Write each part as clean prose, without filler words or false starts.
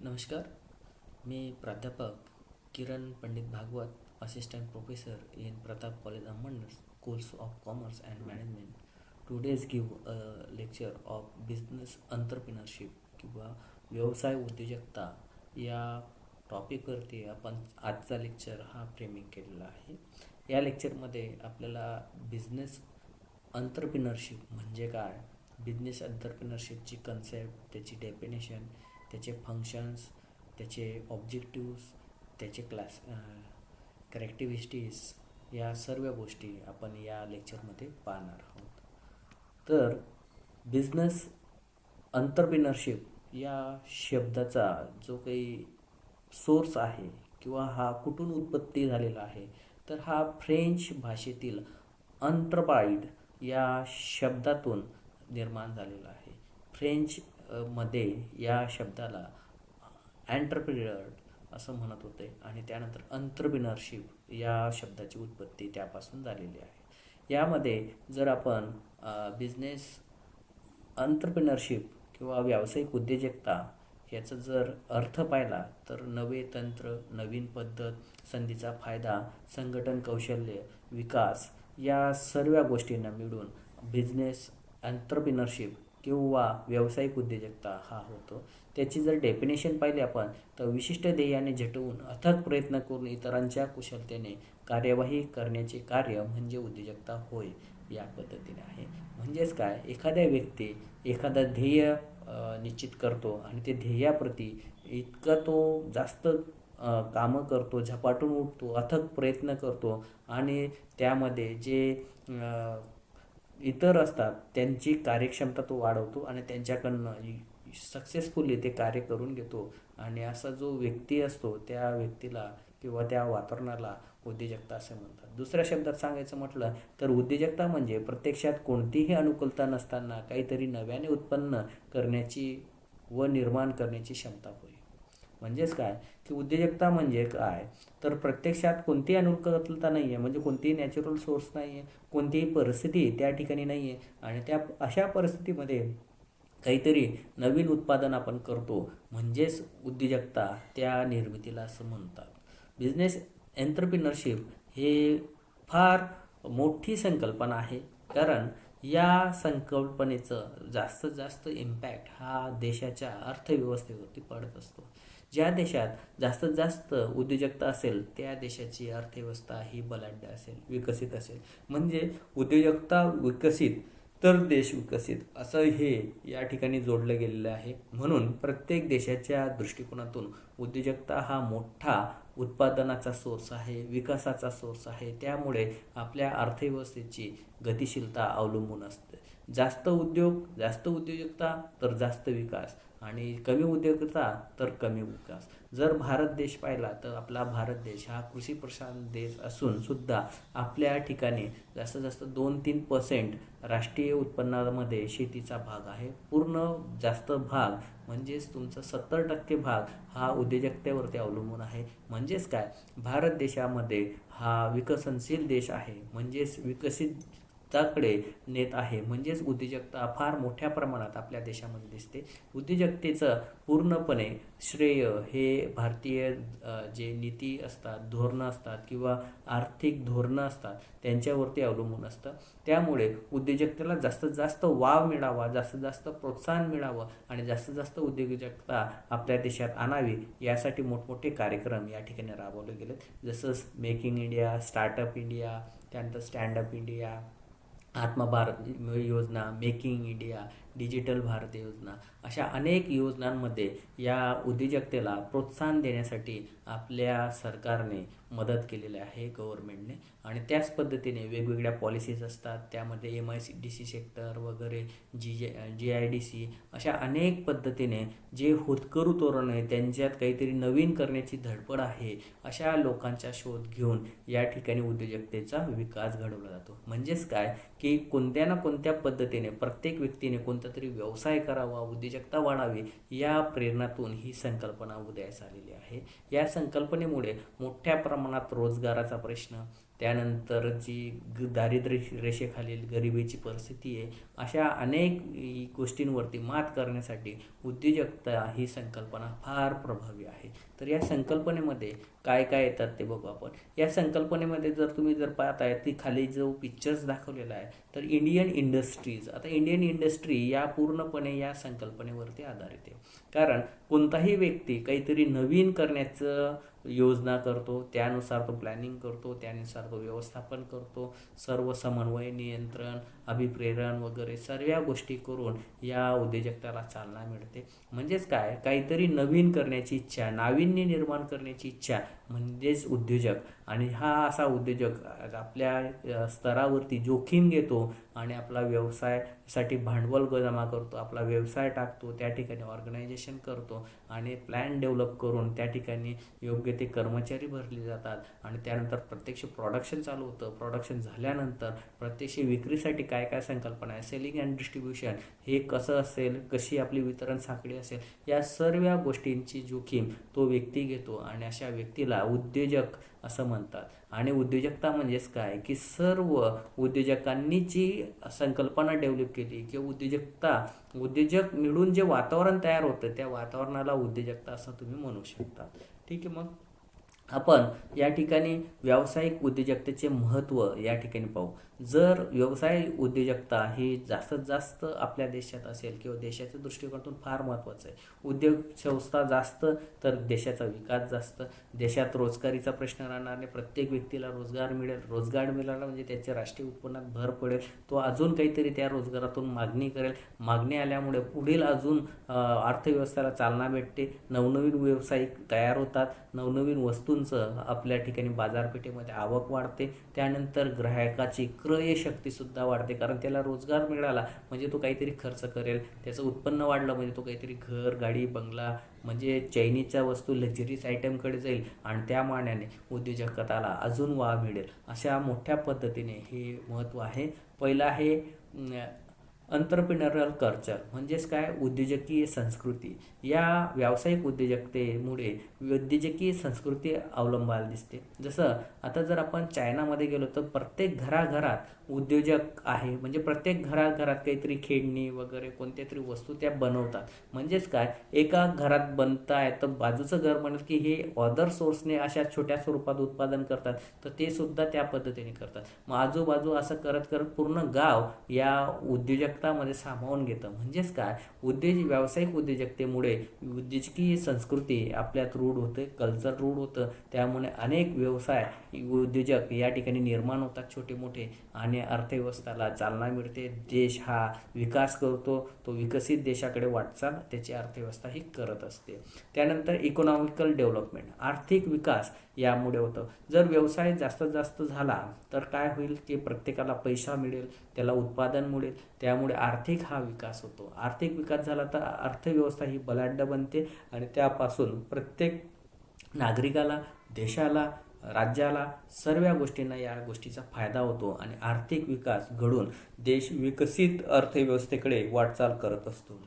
नमस्कार. मी प्राध्यापक Kiran Pandit Bhagwat, assistant professor in Pratap college Amalner, schools of commerce and management. Today's give a lecture of business entrepreneurship किंवा व्यवसाय उद्योजकता या टॉपिकवरती आपण आजचा लेक्चर हा फ्रेमिंग केलेला आहे. या लेक्चरमध्ये आपल्याला बिझनेस अंतरप्रिनरशिप म्हणजे काय, बिझनेस अंतरप्रिनरशिपची कन्सेप्ट, त्याची डेफिनेशन, त्याचे फंक्शन्स, त्याचे ऑब्जेक्टिव्स, त्याचे कॅरेक्टरिस्टिक्स, या सर्व गोष्टी आपण या लेक्चरमध्ये पाहणार आहोत. तर बिझनेस अंतरप्रिनरशिप या शब्दाचा जो काही सोर्स आहे किंवा हा कुठून उत्पत्ती झालेला आहे, तर हा फ्रेंच भाषेतील अंत्रप्राइड या शब्दातून निर्माण झालेला आहे. मध्ये या शब्दाला एंटरप्रिनर असं म्हणत होते आणि त्यानंतर अंतरप्रिनरशिप या शब्दाची उत्पत्ती त्यापासून झालेली आहे. यामध्ये जर आपण बिझनेस अंतरप्रिनरशिप किंवा व्यावसायिक उद्योजकता याचा जर अर्थ पाहिला तर नवे तंत्र, नवीन पद्धत, संधीचा फायदा, संघटन कौशल्य, विकास या सर्व गोष्टींना मिळून बिझनेस एंटरप्रिनरशिप किंवा व्यावसायिक उद्योजकता हा होतो. त्याची जर डेफिनेशन पाहिली आपण तर विशिष्ट ध्येयाने झटवून अथक प्रयत्न करून इतरांच्या कुशलतेने कार्यवाही करण्याचे कार्य म्हणजे उद्योजकता होय, या पद्धतीने आहे. म्हणजेच काय, एखाद्या व्यक्ती एखादा ध्येय निश्चित करतो आणि ते ध्येयाप्रती इतका तो जास्त कामं करतो, झपाटून उठतो, अथक प्रयत्न करतो आणि त्यामध्ये जे इतर असतात त्यांची कार्यक्षमता तो वाढवतो आणि त्यांच्याकडनं सक्सेसफुली ते कार्य करून घेतो. आणि असा जो व्यक्ती असतो त्या व्यक्तीला किंवा त्या वातावरणाला उद्योजकता असे म्हणतात. दुसऱ्या शब्दात सांगायचं म्हटलं तर उद्योजकता म्हणजे प्रत्यक्षात कोणतीही अनुकूलता नसताना काहीतरी नव्याने उत्पन्न करण्याची व निर्माण करण्याची क्षमता होय. म्हणजेच काय की उद्योजकता म्हणजे काय, तर प्रत्यक्षात कोणतीही अनुकूलता नाही आहे, म्हणजे कोणतीही नॅचरल सोर्स नाही आहे, कोणतीही परिस्थिती त्या ठिकाणी नाही आहे आणि त्या अशा परिस्थितीमध्ये काहीतरी नवीन उत्पादन आपण करतो, म्हणजेच उद्योजकता त्या निर्मितीला असं म्हणतात. बिझनेस एंटरप्रिनरशिप हे फार मोठी संकल्पना आहे, कारण या संकल्पनेचं जास्तीत जास्त इम्पॅक्ट हा देशाच्या अर्थव्यवस्थेवरती पडत असतो. ज्या देशात जास्तीत जास्त उद्योजकता असेल त्या देशाची अर्थव्यवस्था ही बलाढ्य असेल, विकसित असेल. म्हणजे उद्योजकता विकसित तर देश विकसित असं हे या ठिकाणी जोडलं गेलेलं आहे. म्हणून प्रत्येक देशाच्या दृष्टिकोनातून उद्योजकता हा मोठा उत्पादनाचा सोर्स आहे, विकासाचा सोर्स आहे. त्यामुळे आपल्या अर्थव्यवस्थेची गतिशीलता अवलंबून असते. जास्त उद्योग, जास्त उद्योजकता तर जास्त विकास आणि कमी उद्योजकता तर कमी विकास. जर भारत देश पाहिला तर आपला भारत देश हा कृषीप्रधान देश असून सुद्धा आपल्या ठिकाणी जास्तीत जास्त 2-3% राष्ट्रीय उत्पन्नामध्ये शेतीचा भाग आहे. पूर्ण जास्त भाग म्हणजेच तुमचा 70% भाग हा उद्योजकतेवरती अवलंबून आहे. म्हणजेच काय, भारत देशामध्ये हा विकसनशील देश आहे, म्हणजेच विकसितताकडे नेत आहे. म्हणजेच उद्योजकता फार मोठ्या प्रमाणात आपल्या देशामध्ये दिसते. उद्योजकतेचं पूर्णपणे श्रेय हे भारतीय जे नीती असतात, धोरणं असतात किंवा आर्थिक धोरणं असतात त्यांच्यावरती अवलंबून असतं. त्यामुळे उद्योजकतेला जास्तीत जास्त वाव मिळावा, जास्तीत जास्त प्रोत्साहन मिळावं आणि जास्तीत जास्त उद्योजकता आपल्या देशात आणावी यासाठी मोठमोठे कार्यक्रम या ठिकाणी राबवले गेलेत. जसं make in India, startup India, त्यानंतर स्टँडअप इंडिया, आत्मभारत योजना, मेकिंग इंडिया, डिजिटल भारत योजना, अशा अनेक योजनांमध्ये या उद्योजकतेला प्रोत्साहन देण्यासाठी आपल्या सरकारने मदत केलेली आहे, गव्हर्नमेंटने. आणि त्याच पद्धतीने वेगवेगळ्या पॉलिसीज असतात. त्यामध्ये MIDC सेक्टर वगैरे, GIDC अशा अनेक पद्धतीने जे होतकरू तरुण आहे त्यांच्यात काहीतरी नवीन करण्याची धडपड आहे, अशा लोकांचा शोध घेऊन या ठिकाणी उद्योजकतेचा विकास घडवला जातो. म्हणजेच काय की कोणत्या ना कोणत्या पद्धतीने प्रत्येक व्यक्तीने कोणता तरी व्यवसाय करावा, उद्योजकता वाढावी, या प्रेरणातून ही संकल्पना उदयास आलेली आहे. या संकल्पनेमुळे मोठ्या प्रमाणात रोजगाराचा प्रश्न, त्यानंतर जी दारिद्र्य रेषेखालील गरिबीची परिस्थिती आहे, अशा अनेक गोष्टींवरती मात करण्यासाठी उद्योजकता ही संकल्पना फार प्रभावी आहे. तर या संकल्पनेमध्ये काय काय येतात ते बघू आपण. या संकल्पनेमध्ये तुम्ही पाहताय ती खाली जो पिक्चर्स दाखवलेला आहे, तर इंडियन इंडस्ट्रीज. आता इंडियन इंडस्ट्री या पूर्णपणे या संकल्पनेवरती आधारित आहे. कारण कोणताही व्यक्ती काहीतरी नवीन करण्याचं योजना करतो, त्यानुसार तो प्लॅनिंग करतो, त्यानुसार तो व्यवस्थापन करतो, सर्व समन्वय, नियंत्रण, अभिप्रेरण वगैरे सर्व गोष्टी करून या उद्योजकताला चालना मिळते. म्हणजेच काय, काहीतरी नवीन करण्याची इच्छा, नाविन्य निर्माण करण्याची इच्छा म्हणजेच उद्योजक. आणि हा असा उद्योजक आपल्या स्तरावरती जोखीम घेतो आणि आपला व्यवसायासाठी भांडवल जमा करतो, आपला व्यवसाय टाकतो, त्या ठिकाणी ऑर्गनायझेशन करतो आणि प्लॅन डेव्हलप करून त्या ठिकाणी योग्य ते कर्मचारी भरले जातात आणि त्यानंतर प्रत्यक्ष प्रोडक्शन चालू होतं. प्रोडक्शन झाल्यानंतर प्रत्यक्ष विक्रीसाठी काय काय संकल्पना आहे, सेलिंग अँड डिस्ट्रीब्युशन हे कसं असेल, कशी आपली वितरण साखळी असेल, या सर्व गोष्टींची जोखीम तो व्यक्ती घेतो आणि अशा व्यक्तीला उद्योजक असं म्हणतात. आणि उद्योजकता म्हणजेच काय की सर्व उद्योजकांनी जी संकल्पना डेव्हलप केली किंवा उद्योजक मिळून जे वातावरण तयार होतं, त्या वातावरणाला उद्योजकता असं तुम्ही म्हणू शकता. ठीक आहे, मग आपण या ठिकाणी व्यावसायिक उद्योजकतेचे महत्त्व या ठिकाणी पाहू. जर व्यवसाय उद्योजकता ही जास्तीत जास्त आपल्या देशात असेल किंवा देशाच्या दृष्टिकोनातून फार महत्त्वाचं आहे. उद्योग संस्था जास्त तर देशाचा विकास जास्त, देशात रोजगारीचा प्रश्न राहणार नाही, प्रत्येक व्यक्तीला रोजगार मिळेल, रोजगार मिळाला म्हणजे त्याच्या राष्ट्रीय उत्पन्नात भर पडेल, तो अजून काहीतरी त्या रोजगारातून मागणी करेल, मागणी आल्यामुळे पुढील अजून अर्थव्यवस्थेला चालना भेटते, नवनवीन व्यावसायिक तयार होतात, नवनवीन वस्तूंचं आपल्या ठिकाणी बाजारपेठेमध्ये आवक वाढते, त्यानंतर ग्राहकाची क्रयशक्तीसुद्धा वाढते, कारण त्याला रोजगार मिळाला म्हणजे तो काहीतरी खर्च करेल, त्याचं उत्पन्न वाढलं म्हणजे तो काहीतरी घर, गाडी, बंगला म्हणजे चायनीजच्या वस्तू, लक्झरीज आयटमकडे जाईल आणि त्या मानाने उद्योजकताला अजून वाव मिळेल. अशा मोठ्या पद्धतीने हे महत्त्व आहे. पहिलं आहे एंटरप्रेन्युरियल कल्चर, म्हणजेच काय, उद्योजकीय संस्कृती. या व्यावसायिक उद्योजकतेमुळे उद्योजकीय संस्कृती अवलंबायला दिसते. जसं आता जर आपण चायनामध्ये गेलो तर प्रत्येक घराघरात उद्योजक आहे, म्हणजे प्रत्येक घराघरात काहीतरी खेळणी वगैरे कोणत्या तरी वस्तू त्या बनवतात. म्हणजेच काय, एका घरात बनताय तर बाजूचं घर म्हणेल की हे अदर सोर्सने अशा छोट्या स्वरूपात उत्पादन करतात, तर ते सुद्धा त्या पद्धतीने करतात. मग आजूबाजू असं करत करत पूर्ण गाव या उद्योजकतामध्ये सामावून घेतं. म्हणजेच काय, व्यावसायिक उद्योजकतेमुळे उद्योजकीय संस्कृती आपल्यात रूढ होते, कल्चर रूढ होतं. त्यामुळे अनेक व्यवसाय उद्योजक या ठिकाणी निर्माण होतात छोटे मोठे आणि अर्थव्यवस्थेला चालना मिळते. देश हा विकास करतो, तो विकसित देशाकडे वाटचाल त्याची अर्थव्यवस्था ही करत असते. त्यानंतर इकॉनॉमिकल डेव्हलपमेंट, आर्थिक विकास यामुळे होतं. जर व्यवसाय जास्तीत जास्त झाला तर काय होईल की प्रत्येकाला पैसा मिळेल, त्याला उत्पादन मिळेल, त्यामुळे आर्थिक हा विकास होतो. आर्थिक विकास झाला तर अर्थव्यवस्था ही बलाढ्य बनते आणि त्यापासून प्रत्येक नागरिकाला, देशाला, राज्याला, सर्व गोष्टींना या गोष्टीचा फायदा होतो आणि आर्थिक विकास घडून देश विकसित अर्थव्यवस्थेकडे वाटचाल करत असतो.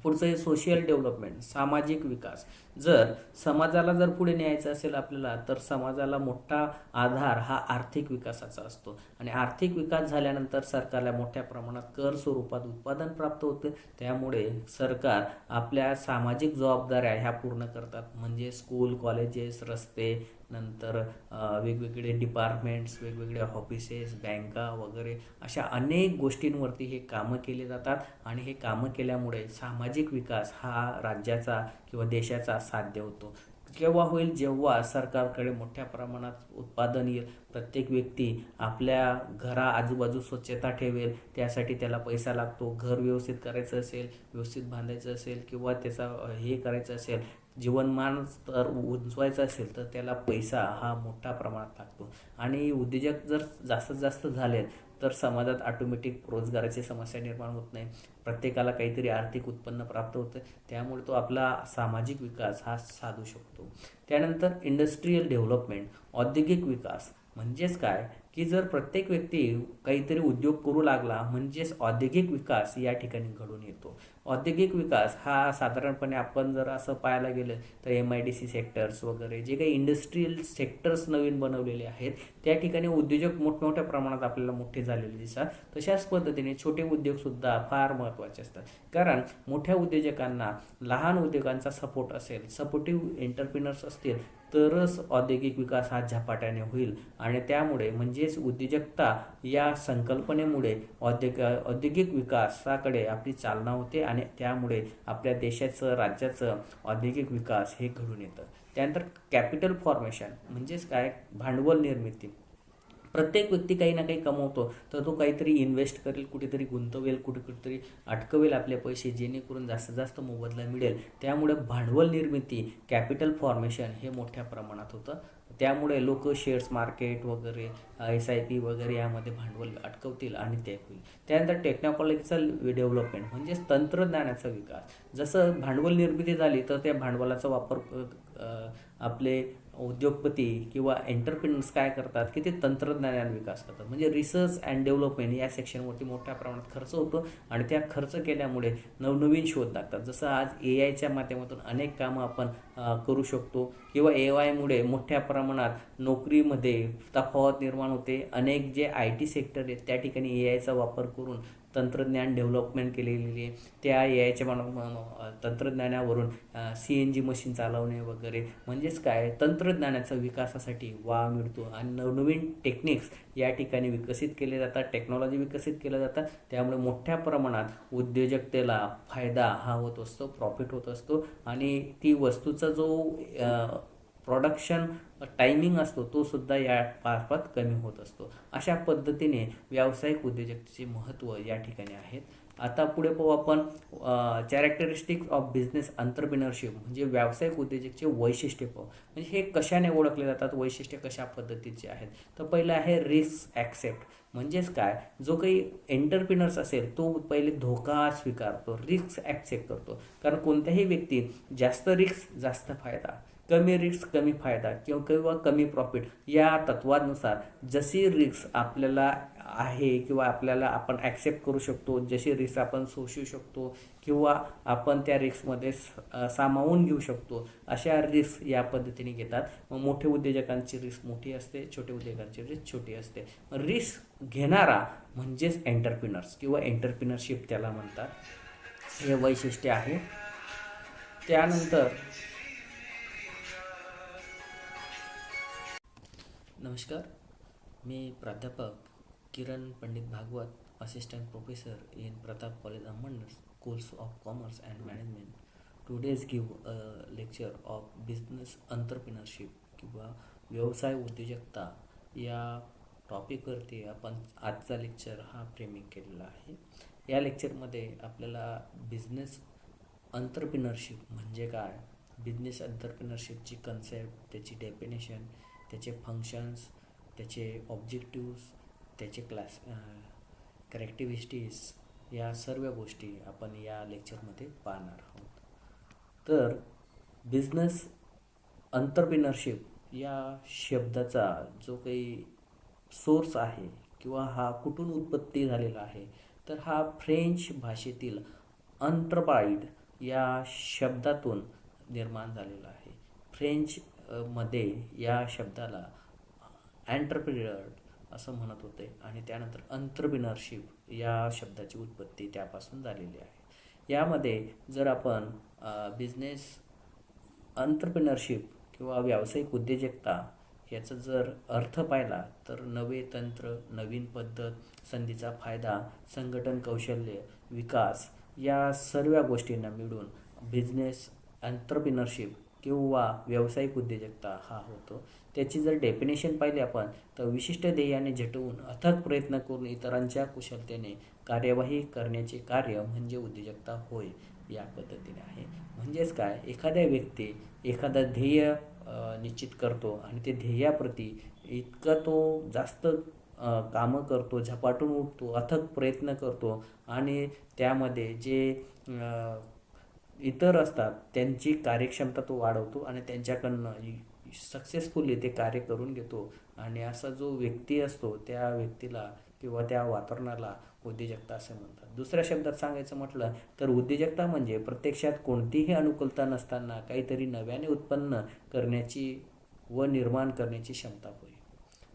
पुढचं आहे सोशल डेव्हलपमेंट, सामाजिक विकास. जर समाजाला पुढे न्यायचं असेल आपल्याला, तर समाजाला मोठा आधार हा आर्थिक विकासाचा असतो आणि आर्थिक विकास झाल्यानंतर सरकारला मोठ्या प्रमाणात कर स्वरूपात उत्पादन प्राप्त होते. त्यामुळे सरकार आपल्या सामाजिक जबाबदाऱ्या ह्या पूर्ण करतात. म्हणजे स्कूल, कॉलेजेस, रस्ते, नंतर वेगवेगळे डिपार्टमेंट्स, वेगवेगळे ऑफिसेस, बँका वगैरे अशा अनेक गोष्टींवरती हे कामं केले जातात आणि हे कामं केल्यामुळे सामाजिक विकास हा राज्याचा किंवा देशाचा साध्य होतो. केव्हा होईल, जेव्हा सरकारकडे मोठ्या प्रमाणात उत्पादन येईल, प्रत्येक व्यक्ती आपल्या आजूबाजू स्वच्छता ठेवेल, त्यासाठी त्याला पैसा लागतो. घर व्यवस्थित करायचं असेल, व्यवस्थित बांधायचं असेल किंवा त्याचा हे करायचं असेल, जीवनमान स्तर उंचवायचं असेल तर त्याला पैसा हा मोठ्या प्रमाणात लागतो. आणि उद्योजक जर जास्तीत जास्त झाले तर समाजात ऑटोमॅटिक रोजगाराची समस्या निर्माण होत नाही, प्रत्येकाला काहीतरी आर्थिक उत्पन्न प्राप्त होतं, त्यामुळे तो आपला सामाजिक विकास हा साधू शकतो. त्यानंतर इंडस्ट्रीयल डेव्हलपमेंट, औद्योगिक विकास. म्हणजेच काय की जर प्रत्येक व्यक्ती काहीतरी उद्योग करू लागला म्हणजेच औद्योगिक विकास या ठिकाणी घडून येतो. औद्योगिक विकास हा साधारणपणे आपण जर असं पाहायला गेलं तर MIDC सेक्टर्स वगैरे जे काही इंडस्ट्रीयल सेक्टर्स नवीन बनवलेले आहेत त्या ठिकाणी उद्योजक मोठमोठ्या प्रमाणात आपल्याला मोठे झालेले दिसतात. तशाच पद्धतीने छोटे उद्योगसुद्धा फार महत्त्वाचे असतात, कारण मोठ्या उद्योजकांना लहान उद्योगांचा सपोर्ट असेल, सपोर्टिव्ह एंटरप्रिनर्स असतील तरच औद्योगिक विकास हा झपाट्याने होईल. आणि त्यामुळे म्हणजेच उद्योजकता या संकल्पनेमुळे औद्योगिक विकासाकडे आपली चालना होते आणि त्यामुळे आपल्या देशाचं, राज्याचं औद्योगिक विकास हे घडून येतं. त्यानंतर कॅपिटल फॉर्मेशन म्हणजेच काय, भांडवल निर्मिती. प्रत्येक व्यक्ती काही ना काही कमवतो, तर तो काहीतरी इन्व्हेस्ट करेल, कुठेतरी गुंतवेल, कुठेतरी अटकवेल आपले पैसे, जेणेकरून जास्तीत जास्त मोबदला मिळेल. त्यामुळे भांडवल निर्मिती, कॅपिटल फॉर्मेशन हे मोठ्या प्रमाणात होतं. त्यामुळे लोक शेअर्स मार्केट वगैरे, SIP वगैरे यामध्ये भांडवल अटकवतील आणि ते होईल. त्यानंतर टेक्नॉलॉजिकल डेव्हलपमेंट म्हणजेच तंत्रज्ञानाचा विकास. जसं भांडवल निर्मिती झाली तर त्या भांडवलाचा वापर आपले उद्योगपती किंवा एंटरप्रिनर्स काय करतात की ते तंत्रज्ञान विकास करतात. म्हणजे रिसर्च अँड डेव्हलपमेंट या सेक्शनवरती मोठ्या प्रमाणात खर्च होतो आणि त्या खर्च केल्यामुळे नवनवीन शोध लागतात. जसं आज AI च्या माध्यमातून अनेक कामं आपण करू शकतो किंवा AI मुळे मोठ्या प्रमाणात नोकरीमध्ये तफावत निर्माण होते. अनेक जे IT सेक्टर आहेत त्या ठिकाणी AIचा वापर करून तंत्रज्ञान डेव्हलपमेंट केलेली आहे. त्या AIच्या तंत्रज्ञानावरून CNG मशीन चालवणे वगैरे, म्हणजेच काय, तंत्रज्ञानाच्या विकासासाठी वाव मिळतो आणि नवनवीन टेक्निक्स या ठिकाणी विकसित केले जातात, टेक्नॉलॉजी विकसित केल्या जातात. त्यामुळे मोठ्या प्रमाणात उद्योजकतेला फायदा हा होत असतो, प्रॉफिट होत असतो आणि ती वस्तूचा जो प्रोडक्शन टायमिंग असतो तो सुद्धा या मार्फत कमी होत असतो. अशा पद्धतीने व्यावसायिक उद्योजकतेचे महत्त्व या ठिकाणी आहेत. आता पुढे पाहू आपण कॅरेक्टरिस्टिक्स ऑफ बिझनेस एंटरप्रेन्योरशिप म्हणजे व्यावसायिक उद्योजकचे वैशिष्ट्य पाहू. म्हणजे हे कशाने ओळखले जातात, वैशिष्ट्य कशा पद्धतीचे आहेत. तर पहिलं आहे रिस्क ॲक्सेप्ट. म्हणजेच काय, जो काही एंटरप्रिनर्स असेल तो पहिले धोका स्वीकारतो, रिस्क ॲक्सेप्ट करतो. कारण कोणत्याही व्यक्ती जास्त रिस्क जास्त फायदा, कमी रिस्क कमी फायदा किंवा कमी प्रॉफिट या तत्वानुसार जशी रिस्क आपल्याला आहे किंवा आपण ॲक्सेप्ट करू शकतो, जशी रिस्क आपण सोसू शकतो किंवा आपण त्या रिस्कमध्ये सामावून घेऊ शकतो, अशा रिस्क या पद्धतीने घेतात. मग मोठे उद्योजकांची रिस्क मोठी असते, छोटे उद्योजकांची रिस्क छोटी असते. रिस्क घेणारा म्हणजेच एंटरप्रिनर्स किंवा एंटरप्रिनरशिप त्याला म्हणतात. हे वैशिष्ट्य आहे. त्यानंतर नमस्कार, मी प्राध्यापक Kiran Pandit Bhagwat, assistant professor in Pratap college Amalner, schools of commerce and management. Today's give a lecture of business entrepreneurship किंवा व्यवसाय उद्योजकता या टॉपिकवरती आपण आजचा लेक्चर हा फ्रेमिंग केलेला आहे. या लेक्चरमध्ये आपल्याला बिझनेस एंटरप्रिनरशिप म्हणजे काय, बिझनेस एंटरप्रिनरशिपची कन्सेप्ट, त्याची डेफिनेशन, त्याचे फंक्शन्स, त्याचे ऑब्जेक्टिव्स, त्याचे कॅरेक्टरिस्टिक्स या सर्व गोष्टी आपण या लेक्चरमध्ये पाहणार आहोत. तर बिझनेस एंटरप्रिनरशिप या शब्दाचा जो काही सोर्स आहे किंवा हा कुठून उत्पत्ती झालेला आहे, तर हा फ्रेंच भाषेतील एंटरप्राइड या शब्दातून निर्माण झालेला आहे. फ्रेंचमध्ये या शब्दाला एंटरप्रेन्योर असं म्हणत होते आणि त्यानंतर एंटरप्रिनरशिप या शब्दाची उत्पत्ती त्यापासून झालेली आहे. यामध्ये जर आपण बिझनेस एंटरप्रिनरशिप किंवा व्यावसायिक उद्योजकता याचा जर अर्थ पाहिला तर नवे तंत्र, नवीन पद्धत, संधीचा फायदा, संघटन कौशल्य, विकास या सर्व गोष्टींना मिळून बिझनेस एंटरप्रिनरशिप किंवा व्यावसायिक उद्योजकता हा होतो. त्याची जर डेफिनेशन पाहिली आपण तर विशिष्ट ध्येयाने झटवून अथक प्रयत्न करून इतरांच्या कुशलतेने कार्यवाही करण्याचे कार्य म्हणजे उद्योजकता होय, या पद्धतीने आहे. म्हणजेच काय, एखाद्या व्यक्ती एखादा ध्येय निश्चित करतो आणि ते ध्येयाप्रती इतका तो जास्त कामं करतो, झपाटून उठतो, अथक प्रयत्न करतो आणि त्यामध्ये जे इतर असतात त्यांची कार्यक्षमता तो वाढवतो आणि त्यांच्याकडनं सक्सेसफुली ते कार्य करून घेतो आणि असा जो व्यक्ती असतो त्या व्यक्तीला किंवा त्या वातावरणाला उद्योजकता असे म्हणतात. दुसऱ्या शब्दात सांगायचं म्हटलं तर उद्योजकता म्हणजे प्रत्यक्षात कोणतीही अनुकूलता नसताना काहीतरी नव्याने उत्पन्न करण्याची व निर्माण करण्याची क्षमता होय.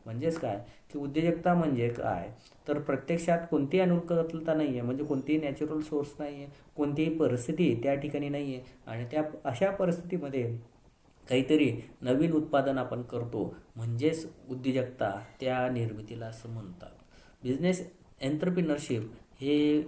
म्हणजेच काय की उद्योजकता म्हणजे काय तर प्रत्यक्षात कोणतीही अनुकूलता नाही आहे, म्हणजे कोणतीही नॅचरल सोर्स नाही आहे, कोणतीही परिस्थिती त्या ठिकाणी नाही आहे आणि त्या अशा परिस्थितीमध्ये काहीतरी नवीन उत्पादन आपण करतो म्हणजेच उद्योजकता त्या निर्मितीला असं म्हणतात. बिझनेस एंटरप्रिनरशिप हे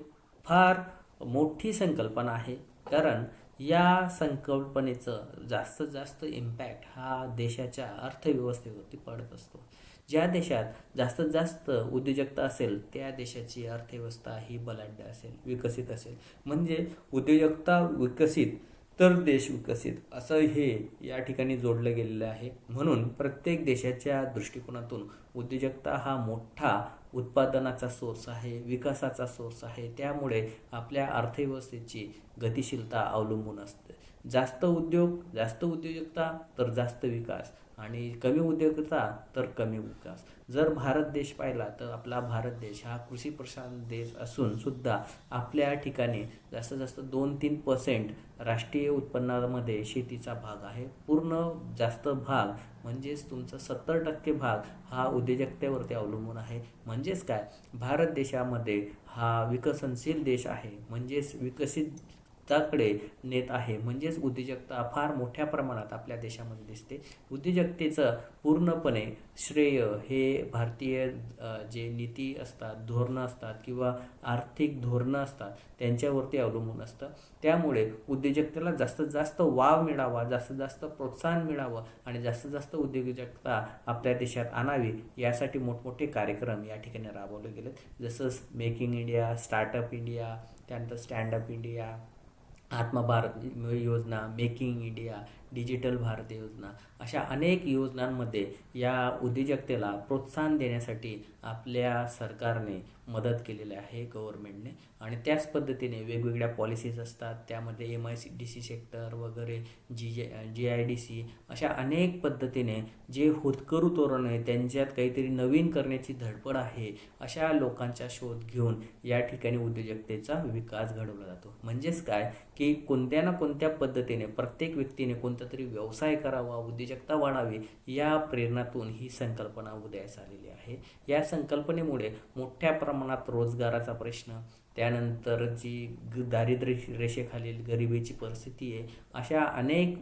फार मोठी संकल्पना आहे, कारण या संकल्पनेचं जास्तीत जास्त इम्पॅक्ट हा देशाच्या अर्थव्यवस्थेवरती पडत असतो. ज्या देशात जास्तीत जास्त उद्योजकता असेल त्या देशाची अर्थव्यवस्था ही बलाढ्य असेल, विकसित असेल. म्हणजे उद्योजकता विकसित तर देश विकसित असं हे या ठिकाणी जोडलं गेलेलं आहे. म्हणून प्रत्येक देशाच्या दृष्टिकोनातून उद्योजकता हा मोठा उत्पादनाचा सोर्स आहे, विकासाचा सोर्स आहे. त्यामुळे आपल्या अर्थव्यवस्थेची गतिशीलता अवलंबून असते. जास्त उद्योग, जास्त उद्योजकता तर जास्त विकास आणि कमी उद्योजकता तर कमी विकास. जर भारत देश पाहिला तर आपला भारत देश हा कृषीप्रधान देश असून सुद्धा आपल्या ठिकाणी जास्तीत जास्त 2-3% राष्ट्रीय उत्पन्नामध्ये शेतीचा भाग आहे. पूर्ण जास्त भाग म्हणजेच तुमचा 70% भाग हा उद्योजकतेवरती अवलंबून आहे. म्हणजेच काय, भारत देशामध्ये हा विकसनशील देश आहे, म्हणजेच विकसितताकडे नेत आहे. म्हणजेच उद्योजकता फार मोठ्या प्रमाणात आपल्या देशामध्ये दिसते. उद्योजकतेचं पूर्णपणे श्रेय हे भारतीय जे नीती असतात, धोरणं असतात किंवा आर्थिक धोरणं असतात त्यांच्यावरती अवलंबून असतं. त्यामुळे उद्योजकतेला जास्तीत जास्त वाव मिळावा, जास्तीत जास्त प्रोत्साहन मिळावं आणि जास्तीत जास्त उद्योजकता आपल्या देशात आणावी यासाठी मोठमोठे कार्यक्रम या ठिकाणी राबवले गेलेत. जसं make in India, startup India, त्यानंतर स्टँडअप इंडिया, आत्मभारत योजना, मेकिंग इंडिया, डिजिटल भारत योजना, अशा अनेक योजनांमध्ये या उद्योजकतेला प्रोत्साहन देण्यासाठी आपल्या सरकारने मदत केलेली आहे, गव्हर्नमेंटने. आणि त्याच पद्धतीने वेगवेगळ्या पॉलिसीज असतात. त्यामध्ये MIDC सेक्टर वगैरे, GIDC अशा अनेक पद्धतीने जे होतकरू तरुण आहे त्यांच्यात काहीतरी नवीन करण्याची धडपड आहे, अशा लोकांचा शोध घेऊन या ठिकाणी उद्योजकतेचा विकास घडवला जातो. म्हणजेच काय की कोणत्या ना कोणत्या पद्धतीने प्रत्येक व्यक्तीने कोणता तरी व्यवसाय करावा, उद्योजकता वाढावी या प्रेरणातून ही संकल्पना उदयास आलेली आहे. या संकल्पनेमुळे मोठ्या प्रमाणात रोजगाराचा प्रश्न, त्यानंतर जी दारिद्र्य रेषेखालील गरिबीची परिस्थिती आहे, अशा अनेक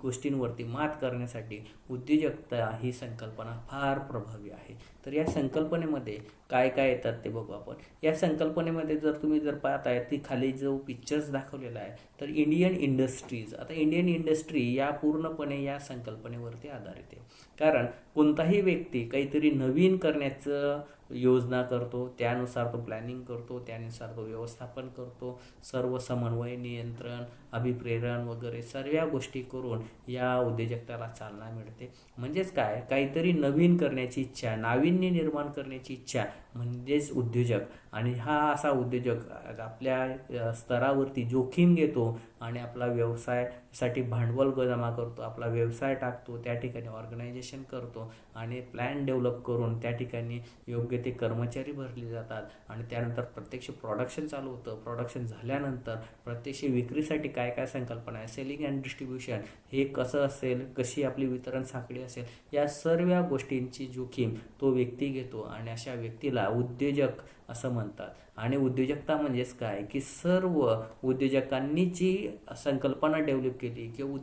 गोष्टींवरती मात करण्यासाठी उद्योजकता ही संकल्पना फार प्रभावी आहे. तर या संकल्पनेमध्ये काय काय येतात ते बघू आपण. या संकल्पनेमध्ये जर पाहताय ती खाली जो पिक्चर्स दाखवलेला आहे तर इंडियन इंडस्ट्रीज. आता इंडियन इंडस्ट्री या पूर्णपणे या संकल्पनेवरती आधारित आहे. कारण कोणताही व्यक्ती काहीतरी नवीन करण्याचं योजना करतो, त्यानुसार तो प्लॅनिंग करतो, त्यानुसार तो व्यवस्थापन करतो, सर्व समन्वय, नियंत्रण, अभिप्रेरण वगैरे सर्व गोष्टी करून या उद्योजकताला चालना मिळते. म्हणजेच काय, काहीतरी नवीन करण्याची इच्छा, नाविन्य निर्माण करण्याची इच्छा म्हणजेच उद्योजक. आणि हा असा उद्योजक आपल्या स्तरावरती जोखीम घेतो आणि आपला व्यवसायासाठी भांडवल जमा करतो, आपला व्यवसाय टाकतो, त्या ठिकाणी ऑर्गनायझेशन करतो आणि प्लॅन डेव्हलप करून त्या ठिकाणी योग्य ते कर्मचारी भरले जातात आणि त्यानंतर प्रत्यक्ष प्रोडक्शन चालू होतं. प्रोडक्शन झाल्यानंतर प्रत्यक्ष विक्रीसाठी काय काय संकल्पना आहे, सेलिंग अँड डिस्ट्रीब्युशन हे कसं असेल, कशी आपली वितरण साखळी असेल, या सर्व गोष्टींची जोखीम तो व्यक्ती घेतो आणि अशा व्यक्तीला उद्योजक असं म्हणतात. आणि उद्योजकता म्हणजेच काय की सर्व उद्योजकांनी जी संकल्पना डेव्हलप केली किंवा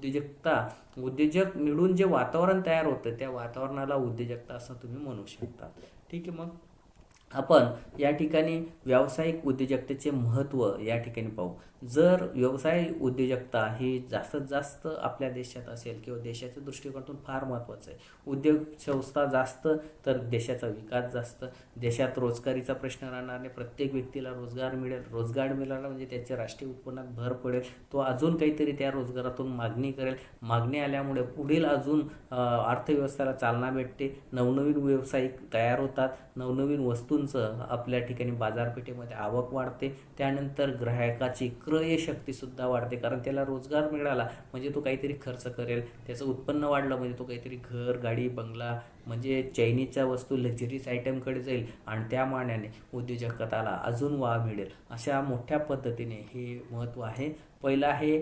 उद्योजक मिळून जे वातावरण तयार होतं त्या वातावरणाला उद्योजकता असं तुम्ही म्हणू शकता. ठीक आहे, मग आपण या ठिकाणी व्यावसायिक उद्योजकतेचे महत्त्व या ठिकाणी पाहू. जर व्यवसाय उद्योजकता ही जास्तीत जास्त आपल्या देशात असेल किंवा देशाच्या दृष्टिकोनातून फार महत्त्वाचं आहे. उद्योग संस्था जास्त तर देशाचा विकास जास्त. देशात रोजगारीचा प्रश्न राहणार नाही, प्रत्येक व्यक्तीला रोजगार मिळेल. रोजगार मिळाला म्हणजे त्याच्या राष्ट्रीय उत्पन्नात भर पडेल, तो अजून काहीतरी त्या रोजगारातून मागणी करेल. मागणी आल्यामुळे पुढील अजून अर्थव्यवस्थेला चालना भेटते, नवनवीन व्यावसायिक तयार होतात, नवनवीन वस्तूंचं आपल्या ठिकाणी बाजारपेठेमध्ये आवक वाढते, त्यानंतर ग्राहकाची क्रयशक्तीसुद्धा वाढते, कारण त्याला रोजगार मिळाला म्हणजे तो काहीतरी खर्च करेल, त्याचं उत्पन्न वाढलं म्हणजे तो काहीतरी घर, गाडी, बंगला म्हणजे चायनीजच्या वस्तू, लक्झरीज आयटमकडे जाईल आणि त्या मानाने उद्योजकताला अजून वाव मिळेल. अशा मोठ्या पद्धतीने हे महत्त्व आहे. पहिलं आहे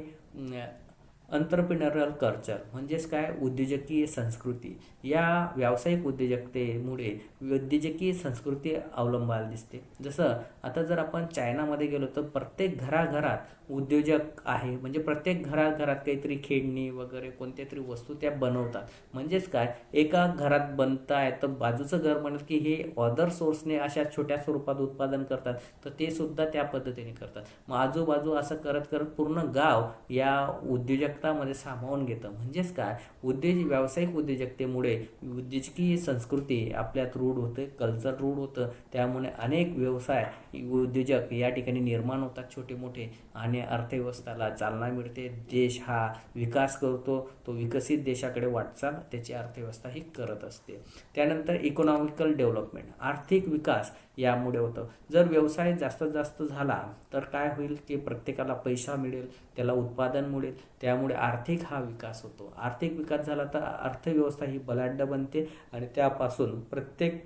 एंटरप्रेन्युरियल कल्चर, म्हणजेच काय, उद्योजकीय संस्कृती. या व्यावसायिक उद्योजकतेमुळे उद्योजकीय संस्कृती अवलंबायला दिसते. जसं आता जर आपण चायनामध्ये गेलो तर प्रत्येक घराघरात उद्योजक आहे, म्हणजे प्रत्येक घराघरात काहीतरी खेळणी वगैरे कोणत्या तरी वस्तू त्या बनवतात. म्हणजेच काय, एका घरात बनताय तर बाजूचं घर म्हणत की हे अदर सोर्सने अशा छोट्या स्वरूपात उत्पादन करतात, तर ते सुद्धा त्या पद्धतीने करतात. मग आजूबाजू असं करत करत पूर्ण गाव या उद्योजकतामध्ये सामावून घेतं. म्हणजेच काय, व्यावसायिक उद्योजकतेमुळे उद्योजकीय संस्कृती आपल्यात रूढ होते, कल्चर रूढ होतं. त्यामुळे अनेक व्यवसाय उद्योजक या ठिकाणी निर्माण होतात छोटे मोठे, आणि अर्थव्यवस्थेला चालना मिळते. देश हा विकास करतो, तो विकसित देशाकडे वाटचाल त्याची अर्थव्यवस्था ही करत असते. त्यानंतर इकॉनॉमिकल डेव्हलपमेंट, आर्थिक विकास यामुळे होतं. जर व्यवसाय जास्तीत जास्त झाला तर काय होईल की प्रत्येकाला पैसा मिळेल, त्याला उत्पादन मिळेल, त्यामुळे आर्थिक हा विकास होतो. आर्थिक विकास झाला तर अर्थव्यवस्था ही बलाढ्य बनते आणि त्यापासून प्रत्येक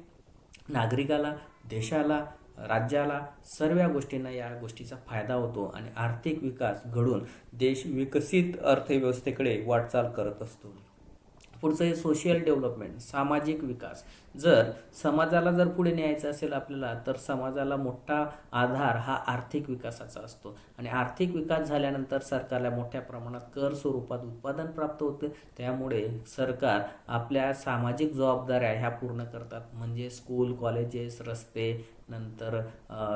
नागरिकाला, देशाला, राज्याला, सर्व गोष्टींना या गोष्टीचा फायदा होतो आणि आर्थिक विकास घडून देश विकसित अर्थव्यवस्थेकडे वाटचाल करत असतो. पुढचं आहे सोशल डेव्हलपमेंट, सामाजिक विकास. जर समाजाला जर पुढे न्यायचं असेल आपल्याला, तर समाजाला मोठा आधार हा आर्थिक विकासाचा असतो. आणि आर्थिक विकास झाल्यानंतर सरकारला मोठ्या प्रमाणात कर स्वरूपात उत्पादन प्राप्त होतं. त्यामुळे सरकार आपल्या सामाजिक जबाबदाऱ्या ह्या पूर्ण करतात. म्हणजे स्कूल, कॉलेजेस, रस्ते, नंतर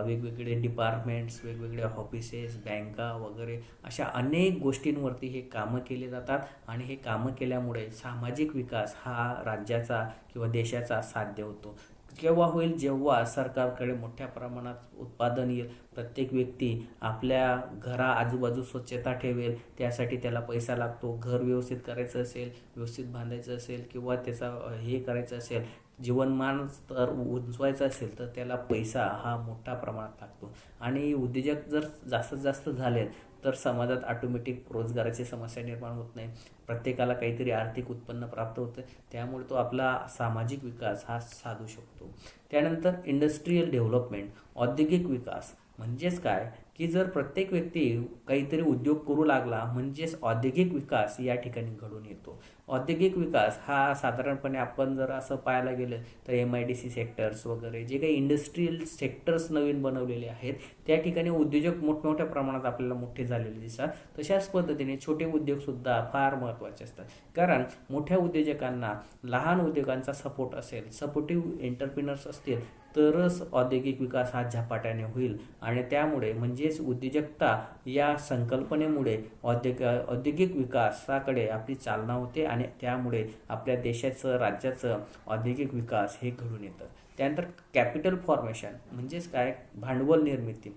वेगवेगळे डिपार्टमेंट्स, वेगवेगळे ऑफिसेस, बँका वगैरे अशा अनेक गोष्टींवरती हे कामं केले जातात. आणि हे कामं केल्यामुळे सामाजिक विकास हा राज्याचा किंवा देशाचा साध्य होतो. केव्हा होईल, जेव्हा सरकारकडे मोठ्या प्रमाणात उत्पादन येईल, प्रत्येक व्यक्ती आपल्या आजूबाजू स्वच्छता ठेवेल, त्यासाठी त्याला पैसा लागतो. घर व्यवस्थित करायचं असेल, व्यवस्थित बांधायचं असेल किंवा त्याचा हे करायचं असेल, जीवनमान स्तर उंचवायचं असेल, तर त्याला पैसा हा मोठ्या प्रमाणात लागतो. आणि उद्योजक जर जास्तीत जास्त झाले तर समाजात ऑटोमॅटिक रोजगाराची समस्या निर्माण होत नाही, प्रत्येकाला काहीतरी आर्थिक उत्पन्न प्राप्त होतं, त्यामुळे तो आपला सामाजिक विकास हा साधू शकतो. त्यानंतर इंडस्ट्रीयल डेव्हलपमेंट, औद्योगिक विकास. म्हणजेच काय की जर प्रत्येक व्यक्ती काहीतरी उद्योग करू लागला म्हणजेच औद्योगिक विकास या ठिकाणी घडून येतो. औद्योगिक विकास हा साधारणपणे आपण जर असं पाहायला गेलं तर MIDC सेक्टर्स वगैरे जे काही इंडस्ट्रीयल सेक्टर्स नवीन बनवलेले आहेत, त्या ठिकाणी उद्योजक मोठमोठ्या प्रमाणात आपल्याला मोठे झालेले दिसतात. तशाच पद्धतीने छोटे उद्योगसुद्धा फार महत्त्वाचे असतात, कारण मोठ्या उद्योजकांना लहान उद्योगांचा सपोर्ट असेल, सपोर्टिव्ह एंटरप्रिनर्स असतील, तरच औद्योगिक विकास हा झपाट्याने होईल. आणि त्यामुळे म्हणजेच उद्योजकता या संकल्पनेमुळे औद्योगिक विकासाकडे आपली चालना होते आणि त्यामुळे आपल्या देशाचं, राज्याचं औद्योगिक विकास हे घडून येतं. त्यानंतर कॅपिटल फॉर्मेशन, म्हणजेच काय, भांडवल निर्मिती.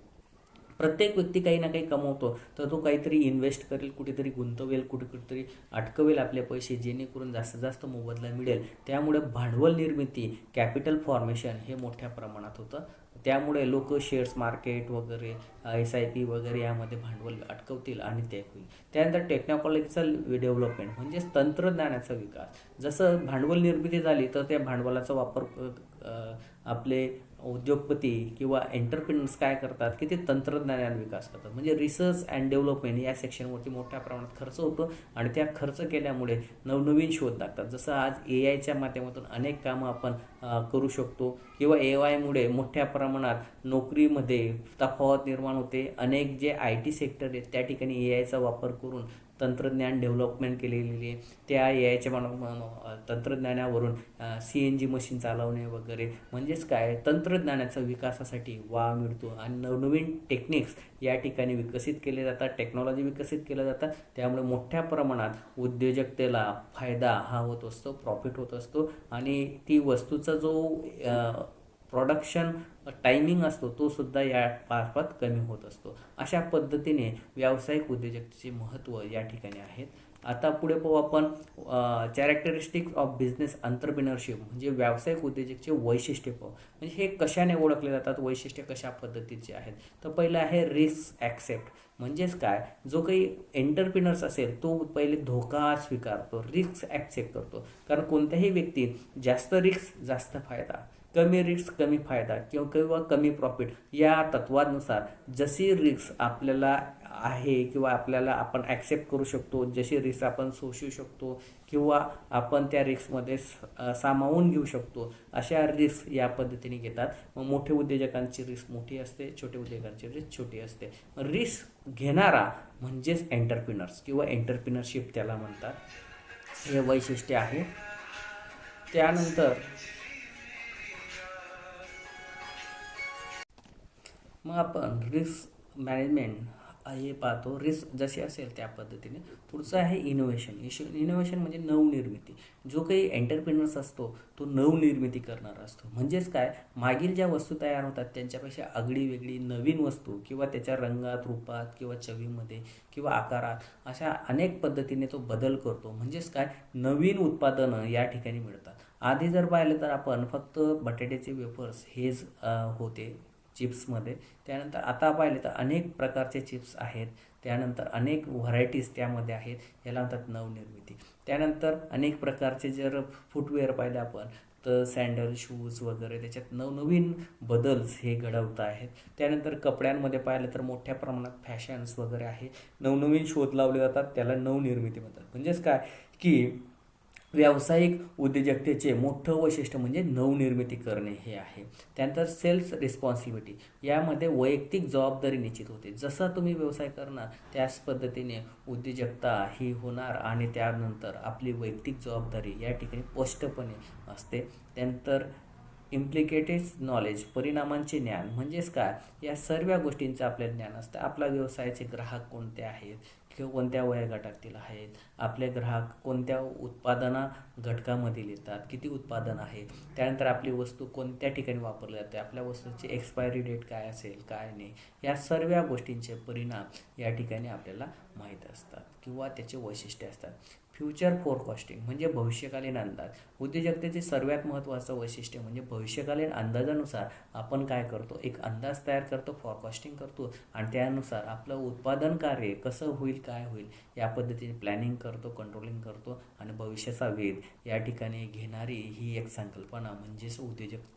प्रत्येक व्यक्ती काही ना काही कमवतो, तर तो काहीतरी इन्व्हेस्ट करेल, कुठेतरी गुंतवेल, कुठेतरी अटकवेल आपले पैसे, जेणेकरून जास्तीत जास्त मोबदला मिळेल. त्यामुळे भांडवल निर्मिती, कॅपिटल फॉर्मेशन हे मोठ्या प्रमाणात होतं. त्यामुळे लोक शेअर्स मार्केट वगैरे, SIP वगैरे यामध्ये भांडवल अटकवतील आणि ते होईल. त्यानंतर टेक्नॉलॉजिकल डेव्हलपमेंट, म्हणजेच तंत्रज्ञानाचा विकास. जसं भांडवल निर्मिती झाली तर त्या भांडवलाचा वापर आपले उद्योगपती किंवा एंटरप्रेन्युर्स काय करतात की ते तंत्रज्ञानाचा विकास करतात. म्हणजे रिसर्च अँड डेव्हलपमेंट या सेक्शनवरती मोठ्या प्रमाणात खर्च होतो आणि त्या खर्च केल्यामुळे नवनवीन शोध लागतात. जसं आज AI माध्यमातून अनेक कामं आपण करू शकतो किंवा AIमुळे मोठ्या प्रमाणात नोकरीमध्ये तफावत निर्माण होते. अनेक जे IT सेक्टर आहेत त्या ठिकाणी AIचा वापर करून तंत्रज्ञान डेव्हलपमेंट केलेली आहे. त्या AIच्या तंत्रज्ञानावरून CNG मशीन चालवणे वगैरे, म्हणजेच काय, तंत्रज्ञानाचा विकासासाठी वाव मिळतो आणि नवनवीन टेक्निक्स या ठिकाणी विकसित केले जातात, टेक्नॉलॉजी विकसित केल्या जातात. त्यामुळे मोठ्या प्रमाणात उद्योजकतेला फायदा हा होत असतो, प्रॉफिट होत असतो आणि ती वस्तूचा जो प्रोडक्शन टायमिंग असतो तो सुद्धा या मार्फत कमी होत असतो. अशा पद्धतीने व्यावसायिक उद्योजकतेचे महत्त्व या ठिकाणी आहेत. आता पुढे पाहू आपण कॅरेक्टरिस्टिक्स ऑफ बिझनेस एंटरप्रेन्योरशिप म्हणजे व्यावसायिक उद्योजकचे वैशिष्ट्य पाहू. म्हणजे हे कशाने ओळखले जातात, वैशिष्ट्य कशा पद्धतीचे आहेत. तर पहिलं आहे रिस्क ॲक्सेप्ट. म्हणजेच काय, जो काही एंटरप्रिनर्स असेल तो पहिले धोका स्वीकारतो, रिस्क ॲक्सेप्ट करतो. कारण कोणत्याही व्यक्ती जास्त रिस्क जास्त फायदा, कमी रिस्क कमी फायदा किंवा कमी प्रॉफिट या तत्वानुसार जशी रिस्क आपल्याला आहे किंवा आपल्याला आपण ॲक्सेप्ट करू शकतो, जशी रिस्क आपण सोसू शकतो किंवा आपण त्या रिस्कमध्ये सामावून घेऊ शकतो, अशा रिस्क या पद्धतीने घेतात. मग मोठे उद्योजकांची रिस्क मोठी असते, छोटे उद्योजकांची रिस्क छोटी असते. रिस्क घेणारा म्हणजेच एंटरप्रिनर्स किंवा एंटरप्रिनरशिप त्याला म्हणतात. हे वैशिष्ट्य आहे. त्यानंतर मग आपण रिस्क मॅनेजमेंट हे पाहतो. रिस्क जशी असेल त्या पद्धतीने. पुढचं आहे इनोव्हेशन. इनोव्हेशन म्हणजे नवनिर्मिती. जो काही एंटरप्रिनर्स असतो तो नवनिर्मिती करणारा असतो. म्हणजेच काय, मागील ज्या वस्तू तयार होतात त्यांच्यापेक्षा आगळी वेगळी नवीन वस्तू किंवा त्याच्या रंगात, रूपात किंवा चवीमध्ये किंवा आकारात अशा अनेक पद्धतीने तो बदल करतो. म्हणजेच काय, नवीन उत्पादनं या ठिकाणी मिळतात. आधी जर पाहिलं तर आपण फक्त बटाट्याचे वेफर्स हेच होते चिप्समध्ये. त्यानंतर आता पाहिले तर अनेक प्रकारचे चिप्स आहेत. त्यानंतर अनेक व्हरायटीज त्यामध्ये आहेत. याला म्हणतात नवनिर्मिती. त्यानंतर अनेक प्रकारचे जर फुटवेअर पाहिले आपण तर सँडल, शूज वगैरे त्याच्यात नवनवीन बदल्स हे घडवत आहेत. त्यानंतर कपड्यांमध्ये पाहिलं तर मोठ्या प्रमाणात फॅशन्स वगैरे आहे. नवनवीन शोध लावले जातात, त्याला नवनिर्मिती म्हणतात. म्हणजेच काय की व्यावसायिक उद्योजकतेचे मोठं वैशिष्ट्य म्हणजे नवनिर्मिती करणे हे आहे. त्यानंतर सेल्फ रिस्पॉन्सिबिलिटी. यामध्ये वैयक्तिक जबाबदारी निश्चित होते. जसा तुम्ही व्यवसाय करणार त्याच पद्धतीने उद्योजकता ही होणार आणि त्यानंतर आपली वैयक्तिक जबाबदारी या ठिकाणी स्पष्टपणे असते. त्यानंतर इम्प्लिकेटेड नॉलेज, परिणामांचे ज्ञान. म्हणजेच काय, या सर्व गोष्टींचं आपल्याला ज्ञान असतं. आपल्या व्यवसायाचे ग्राहक कोणते आहेत किंवा कोणत्या वयोगटातील आहेत, आपले ग्राहक कोणत्या उत्पादना घटकामधील येतात, किती उत्पादन आहे, त्यानंतर आपली वस्तू कोणत्या ठिकाणी वापरली जाते, आपल्या वस्तूची एक्सपायरी डेट काय असेल काय नाही, या सर्व गोष्टींचे परिणाम या ठिकाणी आपल्याला माहीत असतात किंवा त्याचे वैशिष्ट्य असतात. फ्युचर फोरकास्टिंग म्हणजे भविष्यकालीन अंदाज. उद्योजकतेचे सर्वात महत्त्वाचं वैशिष्ट्य म्हणजे भविष्यकालीन अंदाजानुसार आपण काय करतो, एक अंदाज तयार करतो, फोरकास्टिंग करतो आणि त्यानुसार आपलं उत्पादन कार्य कसं होईल, काय होईल या पद्धतीने प्लॅनिंग करतो, कंट्रोलिंग करतो आणि भविष्याचा वेध या ठिकाणी घेणारी ही एक संकल्पना म्हणजेच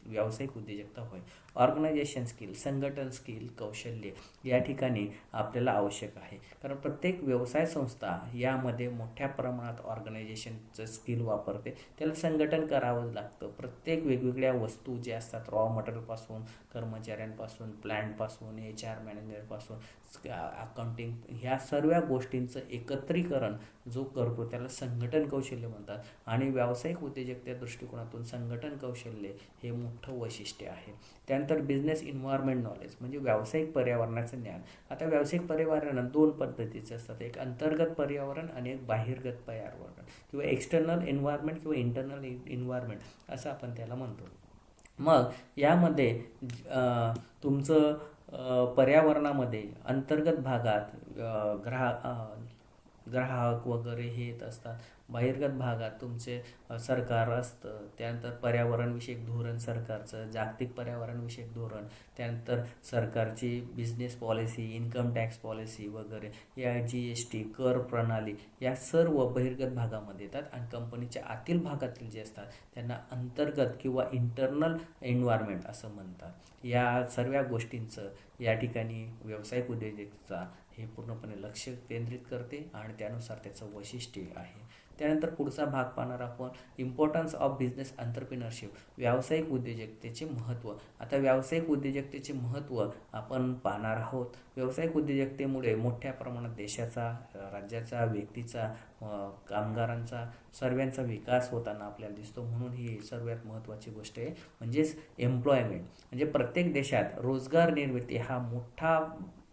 व्यावसायिक उद्योजकता होय. ऑर्गनायझेशन स्किल, संघटन स्किल, कौशल्य या ठिकाणी आपल्याला आवश्यक आहे. कारण प्रत्येक व्यवसाय संस्था यामध्ये मोठ्या प्रमाणात ऑर्गनायझेशनचं स्किल वापरते. त्याला संघटन करावं लागतं. प्रत्येक वेगवेगळ्या वस्तू ज्या असतात, रॉ मटेरियलपासून, कर्मचाऱ्यांपासून, प्लॅनपासून, HR मॅनेजरपासून, अकाउंटिंग, ह्या सर्व गोष्टींचं एकत्रीकरण जो करतो त्याला संघटन कौशल्य म्हणतात. आणि व्यावसायिक उद्योजकतेच्या दृष्टिकोनातून संघटन कौशल्य हे मोठं वैशिष्ट्य आहे. त्यानंतर बिझनेस इन्व्हायरमेंट नॉलेज म्हणजे व्यावसायिक पर्यावरणाचं ज्ञान. आता व्यावसायिक पर्यावरण दोन पद्धतीचे असतात, एक अंतर्गत पर्यावरण आणि एक बाहेरगत पर्यावरण किंवा एक्सटर्नल एन्व्हायरमेंट किंवा इंटरनल एन्व्हायरमेंट असं आपण त्याला म्हणतो. मग यामध्ये तुमचं पर्यावरणामध्ये अंतर्गत भागात ग्राहक वगैरे हे येत असतात. बाहेरगत भागात तुमचे सरकार असतं. त्यानंतर पर्यावरणविषयक धोरण सरकारचं, जागतिक पर्यावरणविषयक धोरण, त्यानंतर सरकारची business policy, income tax policy वगैरे, या GST, कर प्रणाली, या सर्व बहिर्गत भागामध्ये येतात. आणि कंपनीच्या आतील भागातील जे असतात त्यांना अंतर्गत किंवा इंटरनल एन्व्हायरमेंट असं म्हणतात. या सर्व गोष्टींचं या ठिकाणी व्यावसायिक उद्योजकता हे पूर्णपणे लक्ष केंद्रित करते आणि त्यानुसार त्याचं वैशिष्ट्य आहे. त्यानंतर पुढचा भाग पाहणार आपण इम्पॉर्टन्स ऑफ बिझनेस एंटरप्रेन्योरशिप, व्यावसायिक उद्योजकतेचे महत्त्व. आता व्यावसायिक उद्योजकतेचे महत्त्व आपण पाहणार आहोत. व्यावसायिक उद्योजकतेमुळे मोठ्या प्रमाणात देशाचा, राज्याचा, व्यक्तीचा, कामगारांचा, सर्वांचा विकास होताना आपल्याला दिसतो. म्हणून ही सर्वात महत्त्वाची गोष्ट आहे. म्हणजेच एम्प्लॉयमेंट म्हणजे प्रत्येक देशात रोजगार निर्मिती हा मोठा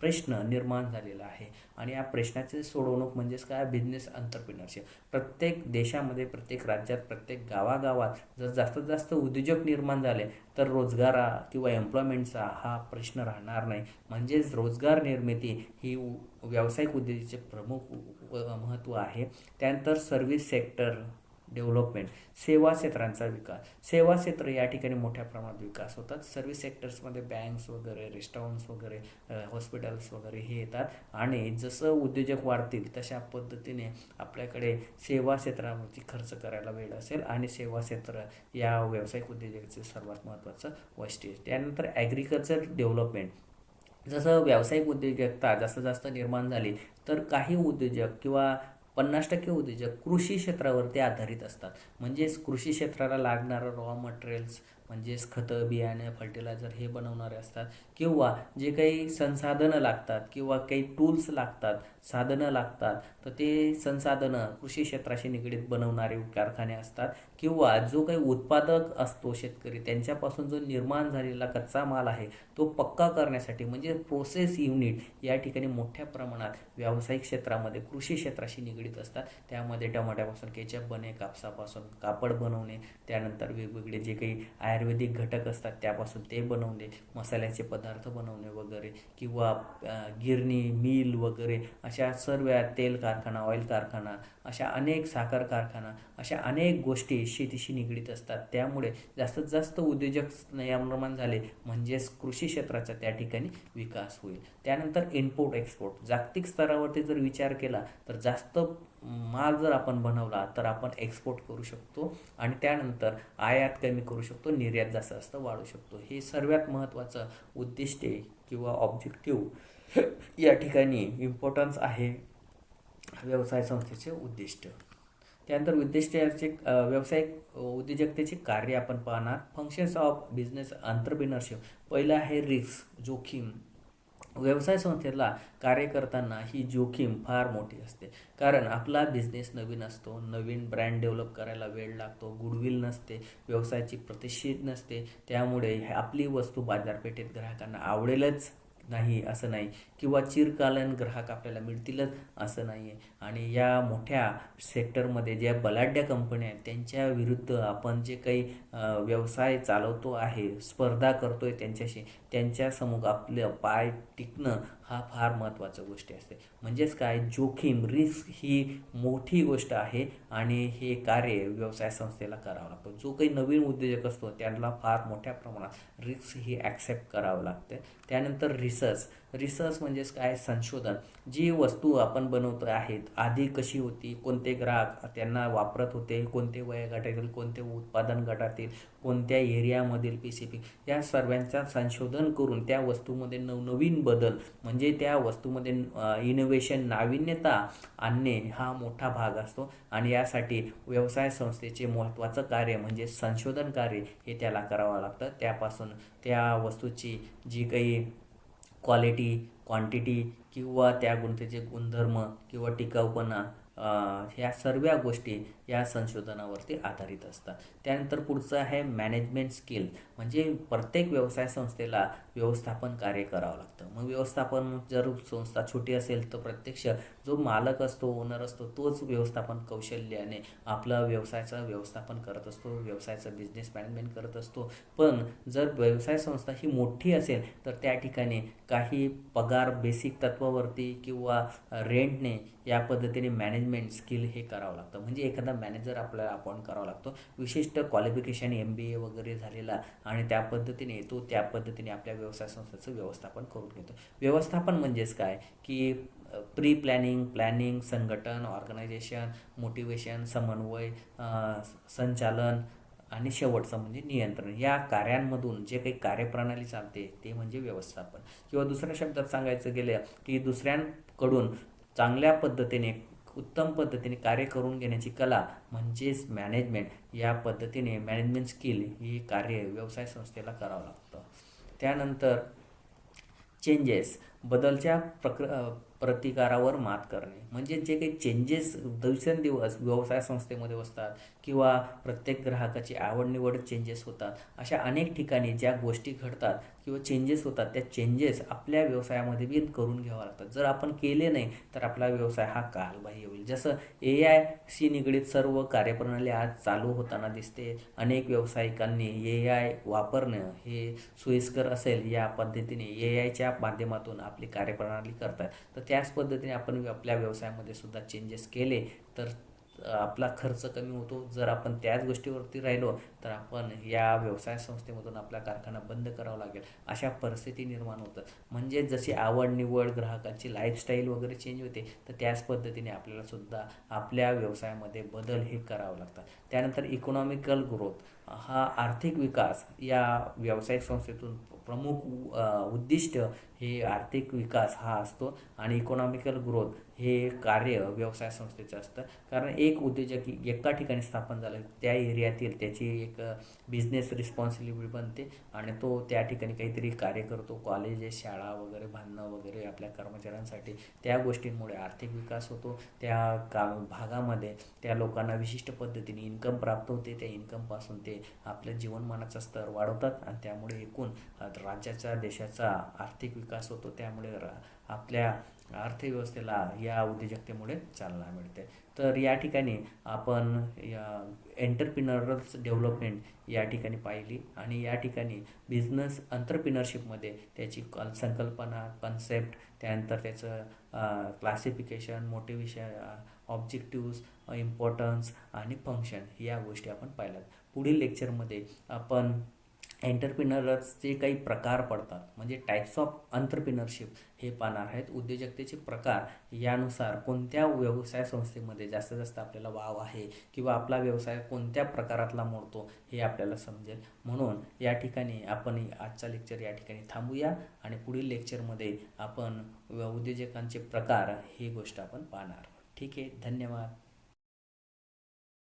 प्रश्न निर्माण झालेला आहे आणि या प्रश्नाचे सोडवणूक म्हणजेच काय, बिझनेस एंटरप्रेन्योरशिप. प्रत्येक देशामध्ये, प्रत्येक राज्यात, प्रत्येक गावागावात जर जास्तीत जास्त उद्योजक निर्माण झाले तर रोजगारा किंवा एम्प्लॉयमेंटचा हा प्रश्न राहणार नाही. म्हणजेच रोजगार निर्मिती ही व्यावसायिक उद्योगाचे प्रमुख महत्त्व आहे. त्यानंतर सर्व्हिस सेक्टर डेव्हलपमेंट, सेवा क्षेत्रांचा विकास. सेवा क्षेत्र या ठिकाणी मोठ्या प्रमाणात विकास होतात. सर्व्हिस सेक्टर्समध्ये बँक्स वगैरे, रेस्टॉरंट्स वगैरे, हॉस्पिटल्स वगैरे हे येतात आणि जसं उद्योजक वाढतील तशा पद्धतीने आपल्याकडे सेवा क्षेत्रावरती खर्च करायला वेळ असेल आणि सेवा क्षेत्र या व्यावसायिक उद्योजकाचे सर्वात महत्त्वाचं वैशिष्ट्य. त्यानंतर ॲग्रिकल्चर डेव्हलपमेंट. जसं व्यावसायिक उद्योजकता जास्त जास्त निर्माण झाली तर काही उद्योजक किंवा 50% उद्योजक कृषी क्षेत्रावरती आधारित असतात. म्हणजेच कृषी क्षेत्राला लागणारं रॉ मटेरियल्स म्हणजेच खतं, बियाणे, फर्टिलायझर हे बनवणारे असतात किंवा जे काही संसाधनं लागतात किंवा काही टूल्स लागतात, साधनं लागतात, तर ते संसाधनं कृषी क्षेत्राशी निगडीत बनवणारे कारखाने असतात किंवा जो काही उत्पादक असतो शेतकरी त्यांच्यापासून जो निर्माण झालेला कच्चा माल आहे तो पक्का करण्यासाठी म्हणजे प्रोसेस युनिट या ठिकाणी मोठ्या प्रमाणात व्यावसायिक क्षेत्रामध्ये कृषी क्षेत्राशी निगडीत असतात. त्यामध्ये टमाट्यापासून केचप बनणे, कापसापासून कापड बनवणे, त्यानंतर वेगवेगळे जे काही आयुर्वेदिक घटक असतात त्यापासून ते बनवणे, मसाल्याचे पदार्थ बनवणे वगैरे किंवा गिरणी, मिल वगैरे अशा सर्व तेल कारखाना, ऑइल कारखाना, अशा अनेक साखर कारखाना, अशा अनेक गोष्टी शेतीशी निगडीत असतात. त्यामुळे जास्तीत जास्त उद्योजक निर्माण झाले म्हणजेच कृषी क्षेत्राचा त्या ठिकाणी विकास होईल. त्यानंतर इम्पोर्ट एक्सपोर्ट. जागतिक स्तरावरती जर विचार केला तर जास्त माल जर आपण बनवला तर आपण एक्सपोर्ट करू शकतो आणि त्यानंतर आयात कमी करू शकतो, निर्यात जास्त जास्त वाढू शकतो. हे सर्वात महत्त्वाचं उद्दिष्टे किंवा ऑब्जेक्टिव्ह या ठिकाणी इम्पॉर्टन्स आहे व्यवसाय संस्थेचे उद्दिष्ट. त्यानंतर उद्दिष्टाचे व्यावसायिक उद्योजकतेचे कार्य आपण पाहणार. Functions of business entrepreneurship. पहिलं आहे रिस्क, जोखीम. व्यवसाय संस्थेला कार्य करताना ही जोखीम फार मोठी असते कारण आपला बिझनेस नवीन असतो, नवीन ब्रँड डेव्हलप करायला वेळ लागतो, गुडविल नसते, व्यवसायाची प्रतिष्ठित नसते. त्यामुळे आपली वस्तू बाजारपेठेत ग्राहकांना आवडेलच नाही असं नाही किंवा चिरकालीन ग्राहक आपल्याला मिळतीलच असं नाही आहे. आणि या मोठ्या सेक्टरमध्ये ज्या बलाढ्य कंपन्या आहेत त्यांच्या विरुद्ध आपण जे काही व्यवसाय चालवतो आहे, स्पर्धा करतो आहे त्यांच्याशी, त्यांच्यासमोर आपलं पाय टिकणं हा फार महत्त्वाची गोष्ट असते. म्हणजेच काय, जोखीम, रिस्क ही मोठी गोष्ट आहे आणि हे कार्य व्यवसाय संस्थेला करावं लागतं. जो काही नवीन उद्योजक असतो त्यांना फार मोठ्या प्रमाणात रिस्क ही ॲक्सेप्ट करावं लागते. त्यानंतर रिसर्च म्हणजेच काय, संशोधन. जी वस्तू आपण बनवतो आहेत आधी कशी होती, कोणते ग्राहक त्यांना वापरत होते, कोणते वयोगटातील, कोणते उत्पादन गटातील, कोणत्या एरियामधील पीसीपी, या सर्वांचा संशोधन करून त्या वस्तूमध्ये नवनवीन बदल म्हणजे त्या वस्तूमध्ये इनोव्हेशन, नाविन्यता आणणे हा मोठा भाग असतो आणि यासाठी व्यवसाय संस्थेचे महत्त्वाचं कार्य म्हणजे संशोधन कार्य हे त्याला करावं लागतं. त्यापासून त्या वस्तूची जी काही क्वालिटी, क्वांटिटी किंवा त्या गुणतेचे गुणधर्म किंवा टिकाऊपणा ह्या सर्व गोष्टी या संशोधनावरती आधारित असतात. त्यानंतर पुढचं आहे मॅनेजमेंट स्किल. म्हणजे प्रत्येक व्यवसाय संस्थेला व्यवस्थापन कार्य करावं लागतं. मग व्यवस्थापन जर संस्था छोटी असेल तर प्रत्यक्ष जो मालक असतो, ओनर असतो, तोच व्यवस्थापन कौशल्याने आपला व्यवसायाचं व्यवस्थापन करत असतो, व्यवसायाचं बिझनेस मॅनेजमेंट करत असतो. पण जर व्यवसाय संस्था ही मोठी असेल तर त्या ठिकाणी काही पगार बेसिक तत्वावरती किंवा रेंटने या पद्धतीने मॅनेजमेंट स्किल हे करावं लागतं. म्हणजे एखादा मॅनेजर आपल्याला अपॉइंट करावा लागतो, विशिष्ट क्वालिफिकेशन MBA वगैरे झालेला आणि त्या पद्धतीने तो त्या पद्धतीने आपल्या व्यवसाय संस्थेचं व्यवस्थापन करून घेतो. व्यवस्थापन म्हणजेच काय की प्री प्लॅनिंग, संघटन, ऑर्गनायझेशन, मोटिवेशन, समन्वय, संचालन आणि शेवटचं म्हणजे नियंत्रण. या कार्यांमधून जे काही कार्यप्रणाली चालते ते म्हणजे व्यवस्थापन. किंवा दुसऱ्या शब्दात सांगायचं गेलं की दुसऱ्यांकडून चांगल्या पद्धतीने, उत्तम पद्धतीने कार्य करून घेण्याची कला म्हणजेच मॅनेजमेंट. या पद्धतीने मॅनेजमेंट स्किल ही कार्य व्यवसाय संस्थेला करावं लागतं. त्यानंतर चेंजेस बदलच्या प्रतिकारावर मात करणे. म्हणजे जे काही चेंजेस दिवसेंदिवस व्यवसाय संस्थेमध्ये असतात किंवा प्रत्येक ग्राहकाची आवड निवड चेंजेस होतात, अशा अनेक ठिकाणी ज्या गोष्टी घडतात किंवा चेंजेस होतात, त्या चेंजेस आपल्या व्यवसायामध्ये बी करून घ्यावं लागतात. जर आपण केले नाही तर आपला व्यवसाय हा कालबाह्य होईल. जसं AI शी निगडीत सर्व कार्यप्रणाली आज चालू होताना दिसते. अनेक व्यावसायिकांनी AI वापरणं हे सोयीस्कर असेल या पद्धतीने AIच्या माध्यमातून आपली कार्यप्रणाली करतात. तर त्याच पद्धतीने आपण आपल्या व्यवसायामध्ये सुद्धा चेंजेस केले तर आपला खर्च कमी होतो. जर आपण त्याच गोष्टीवरती राहिलो तर आपण या व्यवसाय संस्थेमधून आपला कारखाना बंद करावा लागेल, अशा परिस्थिती निर्माण होतं. म्हणजे जशी आवड निवड, ग्राहकाची लाईफस्टाईल वगैरे चेंज होते, तर त्याच पद्धतीने आपल्याला सुद्धा आपल्या व्यवसायामध्ये बदल हे करावं लागतात. त्यानंतर इकॉनॉमिकल ग्रोथ हा आर्थिक विकास या व्यावसायिक संस्थेतून प्रमुख उद्दिष्ट हे आर्थिक विकास हा असतो आणि इकॉनॉमिकल ग्रोथ हे कार्य व्यवसाय संस्थेचं असतं. कारण एक उद्योजक एका ठिकाणी स्थापन झाला त्या एरियातील त्याची एक बिझनेस रिस्पॉन्सिबिलिटी बनते आणि तो त्या ठिकाणी काहीतरी कार्य करतो. कॉलेजेस, शाळा वगैरे बांधणं वगैरे आपल्या कर्मचाऱ्यांसाठी, त्या गोष्टींमुळे आर्थिक विकास होतो. त्या भागामध्ये त्या लोकांना विशिष्ट पद्धतीने इन्कम प्राप्त होते. त्या इन्कमपासून ते आपल्या जीवनमानाचा स्तर वाढवतात आणि त्यामुळे एकूण राज्याचा, देशाचा आर्थिक विकास होतो. त्यामुळे आपल्या अर्थव्यवस्थेला या उद्योजकतेमुळे चालना मिळते. तर या ठिकाणी आपण या एंटरप्रिनरल्स डेव्हलपमेंट या ठिकाणी पाहिली आणि या ठिकाणी बिझनेस एंटरप्रिनरशिपमध्ये त्याची संकल्पना, कन्सेप्ट, त्यानंतर त्याचं क्लासिफिकेशन, मोटिवेशन, ऑब्जेक्टिव्स, इम्पॉर्टन्स आणि फंक्शन या गोष्टी आपण पाहिल्यात. पुढील लेक्चरमध्ये आपण एंटरप्रिनरचे काही प्रकार पडतात, म्हणजे टाईप्स ऑफ एंटरप्रिनरशिप हे पाहणार आहेत. उद्योजकतेचे प्रकार यानुसार कोणत्या व्यवसाय संस्थेमध्ये जास्तीत जास्त आपल्याला वाव आहे किंवा आपला व्यवसाय कोणत्या प्रकारातला मोडतो हे आपल्याला समजेल. म्हणून या ठिकाणी आपण आजचा लेक्चर या ठिकाणी थांबूया आणि पुढील लेक्चरमध्ये आपण उद्योजकांचे प्रकार ही गोष्ट आपण पाहणार. ठीक आहे, धन्यवाद.